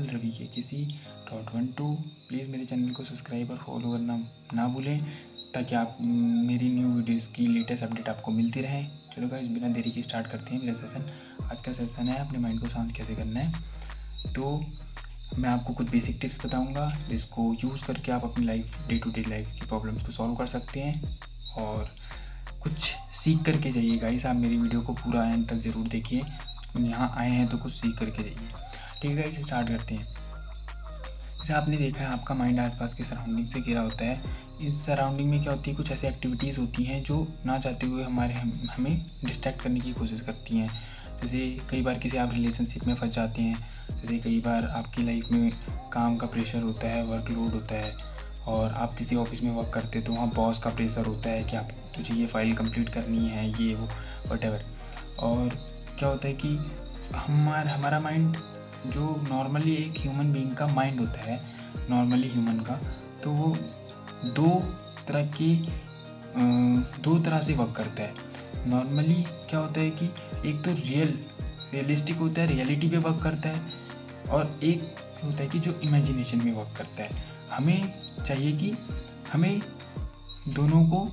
रवि के किसी .12। प्लीज़ मेरे चैनल को सब्सक्राइब और फॉलो करना ना भूलें ताकि आप मेरी न्यू वीडियोस की लेटेस्ट अपडेट आपको मिलती रहे। चलो गाइस, बिना देरी के स्टार्ट करते हैं मेरा सेशन। आज का सेशन है अपने माइंड को शांत कैसे करना है। तो मैं आपको कुछ बेसिक टिप्स बताऊंगा जिसको यूज़ करके आप अपनी डे टू डे लाइफ की प्रॉब्लम्स को सॉल्व कर सकते हैं और कुछ सीख करके जाइए गाइस। आप मेरी वीडियो को पूरा एंड तक ज़रूर देखिए। यहाँ आए हैं तो कुछ सीख करके जाइए। ठीक है गाइस, स्टार्ट करते हैं। जैसे आपने देखा है आपका माइंड आसपास के सराउंडिंग से घिरा होता है। इस सराउंडिंग में क्या होती है, कुछ ऐसी एक्टिविटीज़ होती हैं जो ना चाहते हुए हमें डिस्ट्रैक्ट करने की कोशिश करती हैं। जैसे कई बार किसी आप रिलेशनशिप में फंस जाते हैं। जैसे कई बार आपकी लाइफ में काम का प्रेशर होता है, वर्कलोड होता है और आप किसी ऑफिस में वर्क करते हैं तो वहाँ बॉस का प्रेशर होता है कि आप तुझे ये फाइल कंप्लीट करनी है, ये वो व्हाटएवर। और क्या होता है कि हमारा माइंड जो नॉर्मली एक ह्यूमन बीइंग का माइंड होता है, नॉर्मली ह्यूमन का, तो वो दो तरह से वर्क करता है। नॉर्मली क्या होता है कि एक तो रियलिस्टिक होता है, रियलिटी पे वर्क करता है, और एक होता है कि जो इमेजिनेशन में वर्क करता है। हमें चाहिए कि हमें दोनों को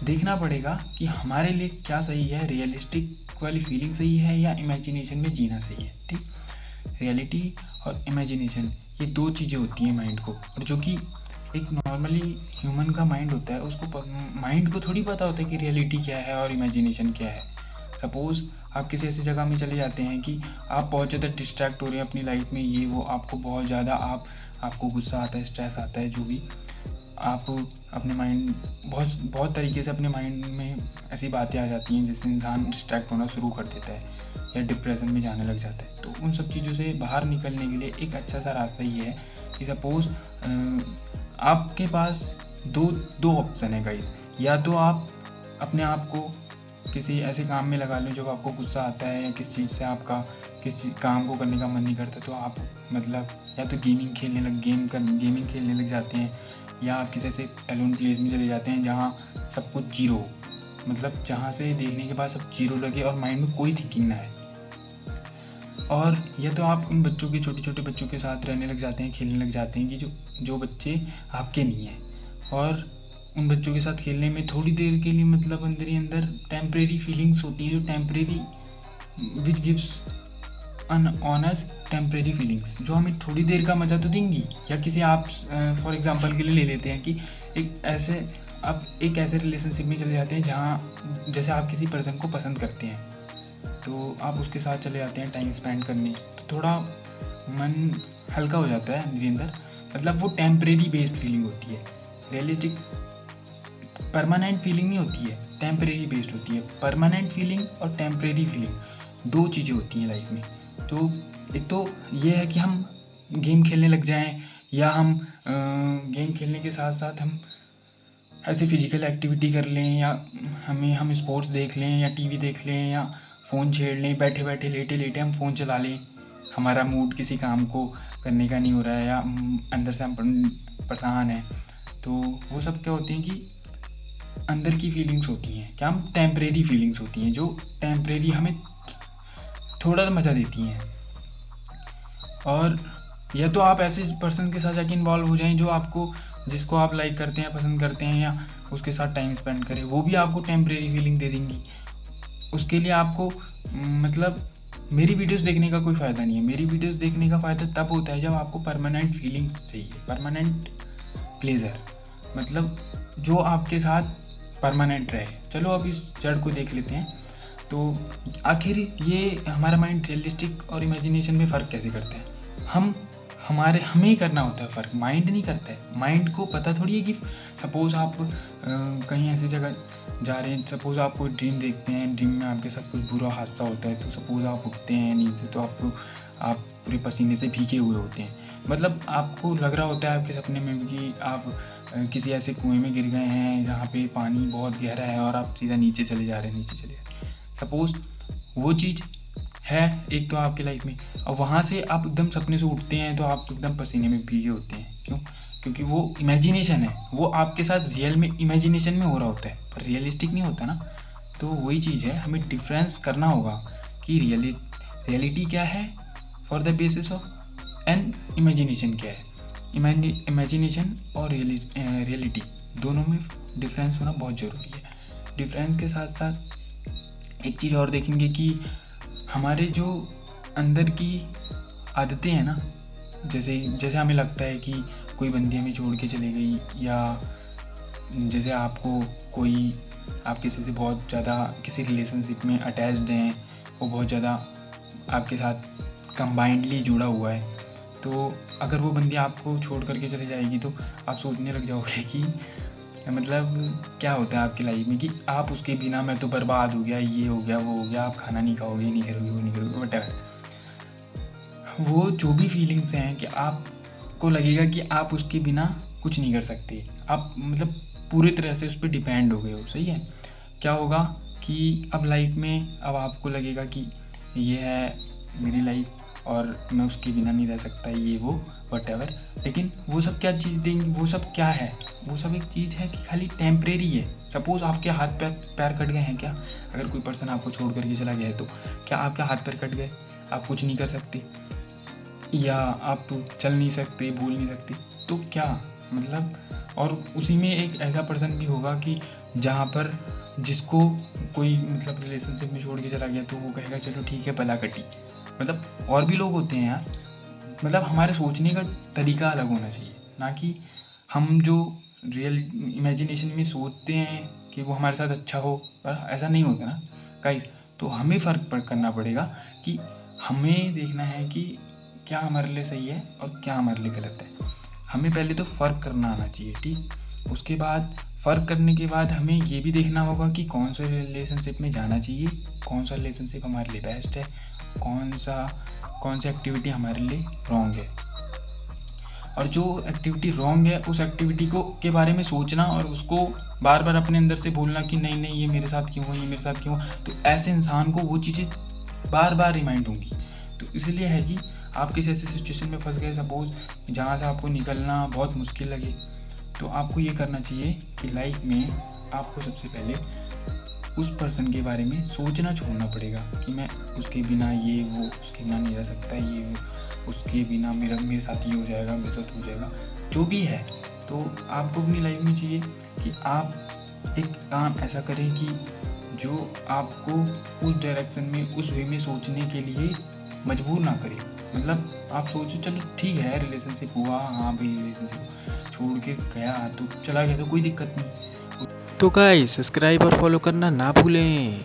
देखना पड़ेगा कि हमारे लिए क्या सही है, रियलिस्टिक वाली फीलिंग सही है या इमेजिनेशन में जीना सही है। ठीक, रियलिटी और इमेजिनेशन ये दो चीज़ें होती हैं माइंड को। और जो कि एक नॉर्मली ह्यूमन का माइंड होता है उसको माइंड को थोड़ी पता होता है कि रियलिटी क्या है और इमेजिनेशन क्या है। सपोज़ आप किसी ऐसी जगह में चले जाते हैं कि आप बहुत ज़्यादा डिस्ट्रैक्ट हो रहे हैं अपनी लाइफ में, ये वो, आपको बहुत ज़्यादा आपको गुस्सा आता है, स्ट्रेस आता है, जो भी आप अपने माइंड बहुत तरीके से अपने माइंड में ऐसी बातें आ जाती हैं जिससे इंसान डिस्ट्रैक्ट होना शुरू कर देता है या डिप्रेशन में जाने लग जाता है। तो उन सब चीज़ों से बाहर निकलने के लिए एक अच्छा सा रास्ता ये है कि सपोज़ आपके पास दो ऑप्शन है गाइस। या तो आप अपने आप को किसी ऐसे काम में लगा लें जब आपको गुस्सा आता है या किस चीज़ से आपका किसी काम को करने का मन नहीं करता, तो आप मतलब या तो गेमिंग खेलने लग जाते हैं, या आप किसी ऐसे एलोन प्लेस में चले जाते हैं जहाँ सब कुछ जीरो, मतलब जहाँ से देखने के बाद सब जीरो लगे और माइंड में कोई थिंकिंग ना है। और या तो आप उन बच्चों के छोटे छोटे बच्चों के साथ रहने लग जाते हैं, खेलने लग जाते हैं कि जो बच्चे आपके नहीं हैं, और उन बच्चों के साथ खेलने में थोड़ी देर के लिए मतलब अंदर ही अंदर टेम्परेरी फीलिंग्स होती हैं, जो temporary which gives honours temporary feelings, जो हमें थोड़ी देर का मज़ा तो देंगी। या किसी आप फॉर एग्जांपल के लिए ले लेते हैं कि एक ऐसे रिलेशनशिप में चले जाते हैं जहाँ जैसे आप किसी पर्सन को पसंद करते हैं, तो आप उसके साथ चले जाते हैं टाइम स्पेंड करने, तो थोड़ा मन हल्का हो जाता है अंदर अंदर। मतलब वो टेम्परेरी बेस्ड फीलिंग होती है, रियलिस्टिक परमानेंट फीलिंग नहीं होती है, टेम्परेरी बेस्ड होती है। परमानेंट फीलिंग और टेम्परेरी फीलिंग दो चीज़ें होती हैं लाइफ में। तो एक तो ये है कि हम गेम खेलने लग जाएं, या हम गेम खेलने के साथ साथ हम ऐसे फिजिकल एक्टिविटी कर लें, या हम स्पोर्ट्स देख लें, या टीवी देख लें, या फ़ोन छेड़ लें, बैठे बैठे लेटे हम फ़ोन चला लें। हमारा मूड किसी काम को करने का नहीं हो रहा है या अंदर से हम परेशान हैं, तो वो सब क्या होती हैं कि अंदर की फीलिंग्स होती हैं, क्या हम टेम्परेरी फीलिंग्स होती हैं, जो टेम्परेरी हमें थोड़ा मज़ा देती हैं। और या तो आप ऐसे पर्सन के साथ जाके इन्वॉल्व हो जाएं जिसको आप लाइक करते हैं, पसंद करते हैं, या उसके साथ टाइम स्पेंड करें, वो भी आपको टेम्परेरी फीलिंग दे देंगी। उसके लिए आपको मतलब मेरी वीडियोस देखने का कोई फ़ायदा नहीं है। मेरी वीडियोस देखने का फ़ायदा तब होता है जब आपको परमानेंट फीलिंग्स चाहिए, परमानेंट प्लेजर, मतलब जो आपके साथ परमानेंट रहे। चलो अब इस जड़ को देख लेते हैं। तो आखिर ये हमारा माइंड रियलिस्टिक और इमेजिनेशन में फ़र्क कैसे करता है। हमें ही करना होता है फ़र्क, माइंड नहीं करता है। माइंड को पता थोड़ी है कि सपोज़ आप कहीं ऐसी जगह जा रहे हैं, सपोज़ आप कोई ड्रीम देखते हैं, ड्रीम में आपके साथ कुछ बुरा हादसा होता है, तो सपोज़ आप उठते हैं नींद से, तो आप पूरे पसीने से भीगे हुए होते हैं। मतलब आपको लग रहा होता है आपके सपने में कि आप किसी ऐसे कुएं में गिर गए हैं जहाँ पे पानी बहुत गहरा है और आप सीधा नीचे चले जा रहे हैं। सपोज़ वो चीज़ है एक तो आपकी लाइफ में, और वहाँ से आप एकदम सपने से उठते हैं तो आप एकदम पसीने में भीगे होते हैं। क्यों? क्योंकि वो इमेजिनेशन है, वो आपके साथ रियल में इमेजिनेशन में हो रहा होता है, पर रियलिस्टिक नहीं होता ना। तो वही चीज़ है, हमें डिफरेंस करना होगा कि रियलिटी क्या है for the basis of and imagination क्या है। इमेजिनेशन और रियलिटी दोनों में डिफरेंस होना बहुत ज़रूरी है। डिफरेंस के साथ साथ एक चीज़ और देखेंगे कि हमारे जो अंदर की आदतें हैं ना, जैसे हमें लगता है कि कोई बंदी हमें छोड़ के चली गई, या जैसे आपको कोई आप किसी से बहुत ज़्यादा किसी रिलेशनशिप में अटैच्ड हैं, वो बहुत ज़्यादा आपके साथ कंबाइंडली जुड़ा हुआ है, तो अगर वो बंदी आपको छोड़ करके चले जाएगी तो आप सोचने लग जाओगे कि मतलब क्या होता है आपकी लाइफ में कि आप उसके बिना मैं तो बर्बाद हो गया, ये हो गया, वो हो गया, आप खाना नहीं खाओगे, नहीं करोगे, वो नहीं करोगे, व्हाटएवर। वो जो भी फीलिंग्स हैं कि आपको लगेगा कि आप उसके बिना कुछ नहीं कर सकते, आप मतलब पूरी तरह से उस पर डिपेंड हो गए हो। सही है। क्या होगा कि अब लाइफ में अब आपको लगेगा कि ये है मेरी लाइफ और मैं उसके बिना नहीं रह सकता, ये वो व्हाटएवर। लेकिन वो सब क्या चीज़ देंगी, वो सब क्या है, वो सब एक चीज़ है कि खाली टेम्परेरी है। सपोज़ आपके हाथ पैर कट गए हैं क्या, अगर कोई पर्सन आपको छोड़ करके चला गया है तो क्या आपके हाथ पैर कट गए, आप कुछ नहीं कर सकते, या आप चल नहीं सकते, बोल नहीं सकते, तो क्या मतलब। और उसी में एक ऐसा पर्सन भी होगा कि जहाँ पर जिसको कोई मतलब रिलेशनशिप में छोड़ के चला गया तो वो कहेगा चलो ठीक है भला कटी। मतलब और भी लोग होते हैं यार, मतलब हमारे सोचने का तरीका अलग होना चाहिए, ना कि हम जो रियल इमेजिनेशन में सोचते हैं कि वो हमारे साथ अच्छा हो, पर ऐसा नहीं होता ना गाइस। तो हमें फ़र्क करना पड़ेगा कि हमें देखना है कि क्या हमारे लिए सही है और क्या हमारे लिए गलत है। हमें पहले तो फ़र्क करना आना चाहिए, ठीक। उसके बाद फ़र्क करने के बाद हमें ये भी देखना होगा कि कौन सा रिलेशनशिप में जाना चाहिए, कौन सा रिलेशनशिप हमारे लिए बेस्ट है, कौन सी एक्टिविटी हमारे लिए रॉन्ग है। और जो एक्टिविटी रॉन्ग है उस एक्टिविटी के बारे में सोचना और उसको बार बार अपने अंदर से बोलना कि नहीं नहीं ये मेरे साथ क्यों हुआ, ये मेरे साथ क्यों हुआ, तो ऐसे इंसान को वो चीज़ें बार बार रिमाइंड होंगी। तो इसलिए है कि आप किसी ऐसी सिचुएशन में फंस गए सपोज़ जहाँ से आपको निकलना बहुत मुश्किल लगे, तो आपको ये करना चाहिए कि लाइफ में आपको सबसे पहले उस पर्सन के बारे में सोचना छोड़ना पड़ेगा कि मैं उसके बिना ये वो उसके बिना नहीं रह सकता, ये उसके बिना मेरे साथ ये हो जाएगा, मेरे साथ हो जाएगा, जो भी है। तो आपको अपनी लाइफ में चाहिए कि आप एक काम ऐसा करें कि जो आपको उस डायरेक्शन में उस वे में सोचने के लिए मजबूर ना करे। मतलब आप सोचो चलो ठीक है रिलेशनशिप हुआ, हाँ भाई रिलेशनशिप छोड़ के गया तो चला गया तो कोई दिक्कत नहीं। तो गाइस सब्सक्राइब और फॉलो करना ना भूलें।